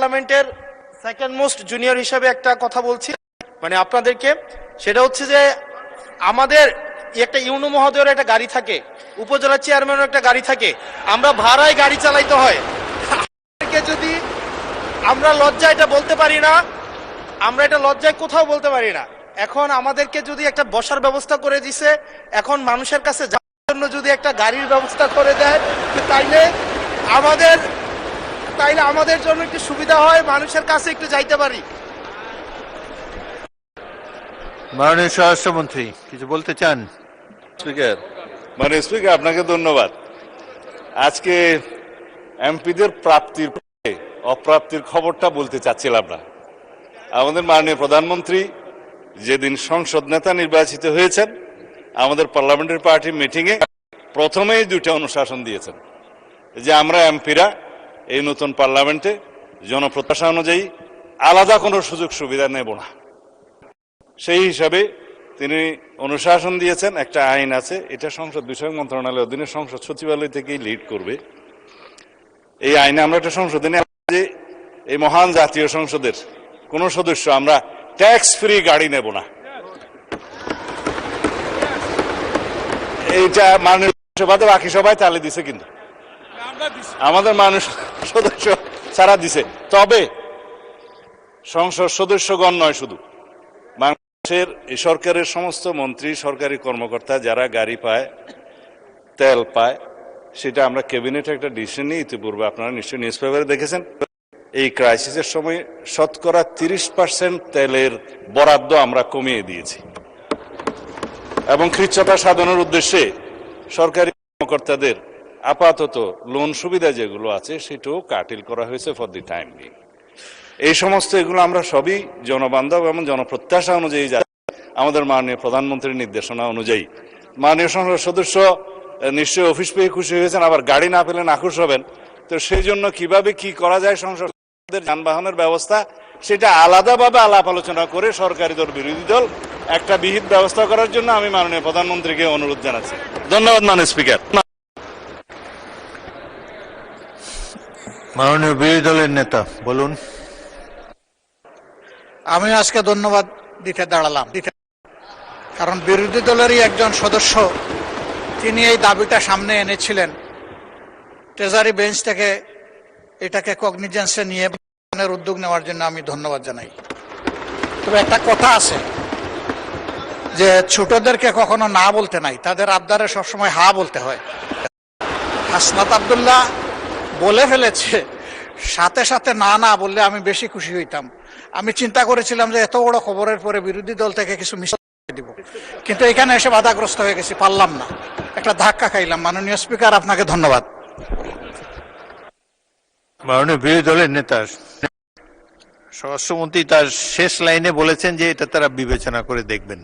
পার্লামেন্টের second most junior হিসেবে একটা কথা বলছি মানে আপনাদেরকে, সেটা হচ্ছে যে আমাদের একটা ইউনো মহোদয়ের একটা গাড়ি থাকে, উপজেলা চেয়ারম্যানের একটা গাড়ি থাকে, আমরা ভাড়ায় গাড়ি চালাইতে হয়। যদি আমরা লজ্জা এটা বলতে পারি না, আমরা এটা লজ্জায় কোথাও বলতে পারি না। এখন আমাদেরকে যদি একটা বসার ব্যবস্থা করে দিছে, এখন মানুষের কাছে যাওয়ার জন্য যদি একটা গাড়ির ব্যবস্থা করে দেয় তাইলে আমাদের জন্য একটু সুবিধা হয়, মানুষের কাছে একটু যাইতে পারি। মাননীয় স্বরাষ্ট্রমন্ত্রী কিছু বলতে চান? স্পিকার, মাননীয় স্পিকার, আপনাকে ধন্যবাদ। আজকে এমপিদের প্রাপ্তির অপ্রাপ্তির খবরটা বলতে চাচ্ছিলাম না। আমাদের মাননীয় প্রধানমন্ত্রী যেদিন সংসদ নেতা নির্বাচিত হয়েছেন, আমাদের পার্লামেন্টারি পার্টি মিটিংয়ে প্রথমেই দুইটা অনুশাসন দিয়েছেন যে আমরা এমপিরা এই নতুন পার্লামেন্টে জনপ্রত্যাশা অনুযায়ী আলাদা কোনো সুযোগ সুবিধা নেব না। সেই হিসাবে তিনি অনুশাসন দিয়েছেন, একটা আইন আছে, এটা সংসদ বিষয়ক মন্ত্রণালয়ের অধীনে সংসদ সচিবালয় থেকেই লিড করবে। এই আইনে আমরা একটা সংশোধনী যে এই মহান জাতীয় সংসদের কোন সদস্য আমরা ট্যাক্স ফ্রি গাড়ি নেব না। এইটা মাননীয় সভাতে বাকি সবাই তালে দিছে, কিন্তু আমাদের মানুষ সদস্য ছাড়া দিছে। তবে সংসদ সদস্যগণ নয়, শুধু বাংলাদেশের এই সরকারের সমস্ত মন্ত্রী, সরকারি কর্মকর্তা যারা গাড়ি পায়, তেল পায়, সেটা আমরা ক্যাবিনেটে একটা ডিসিশন নিয়ে ইতিপূর্বে আপনারা নিশ্চয়ই নিউজ পেপারে দেখেছেন, এই ক্রাইসিসের সময় শতকরা 30% তেলের বরাদ্দ আমরা কমিয়ে দিয়েছি এবং কৃচ্ছ্রতা সাধনের উদ্দেশ্যে সরকারি কর্মকর্তাদের আপাতত লোন সুবিধা যেগুলো আছে সেটাও কাটিল করা হয়েছে ফর দি টাইম বিং। এই সমস্ত এগুলো আমরা সবই জনবান্ধব এবং জনপ্রত্যাশা অনুযায়ী আমাদের মাননীয় প্রধানমন্ত্রীর নির্দেশনা অনুযায়ী। মাননীয় সংসদ সদস্য নিশ্চয়ই অফিস পেয়ে খুশি হয়েছেন, আবার গাড়ি না পেলে নাখুশ হবেন। তো সেই জন্য কিভাবে কি করা যায় সংসদের যানবাহনের ব্যবস্থা, সেটা আলাদাভাবে আলাপ আলোচনা করে সরকারি দল বিরোধী দল একটা বিহিত ব্যবস্থা করার জন্য আমি মাননীয় প্রধানমন্ত্রীকে অনুরোধ জানাচ্ছি। ধন্যবাদ মাননীয় স্পিকার। মাননীয় বিরোধী দলের নেতা বলুন। আমি আজকে ধন্যবাদ দিতে দাঁড়ালাম, কারণ বিরোধী দলেরই একজন সদস্য তিনি এই দাবিটা সামনে এনেছিলেন। ট্রেজারি বেঞ্চ থেকে এটাকে কগনিজেন্সে নিয়ে উদ্যোগ নেওয়ার জন্য আমি ধন্যবাদ জানাই। তবে একটা কথা আছে যে ছোটদেরকে কখনো না বলতে নাই, তাদের আবদারে সবসময় হা বলতে হয়। হাসনাত আব্দুল্লাহ বলে ফেলেছে, সাথে সাথে না না বললে আমি বেশি খুশি হইতাম। আমি চিন্তা করেছিলাম যে এত বড় খবরের পরে বিরোধী দল থেকে কিছু মিশিয়ে দিব, কিন্তু এখানে এসে বাধাগ্রস্ত হয়ে গেছি, পারলাম না, একটা ধাক্কা খাইলাম। মাননীয় স্পিকার, আপনাকে ধন্যবাদ। মাননীয় বিরোধী দলের নেতা স্বরাষ্ট্রমন্ত্রী তার শেষ লাইনে বলেছেন যে এটা তারা বিবেচনা করে দেখবেন।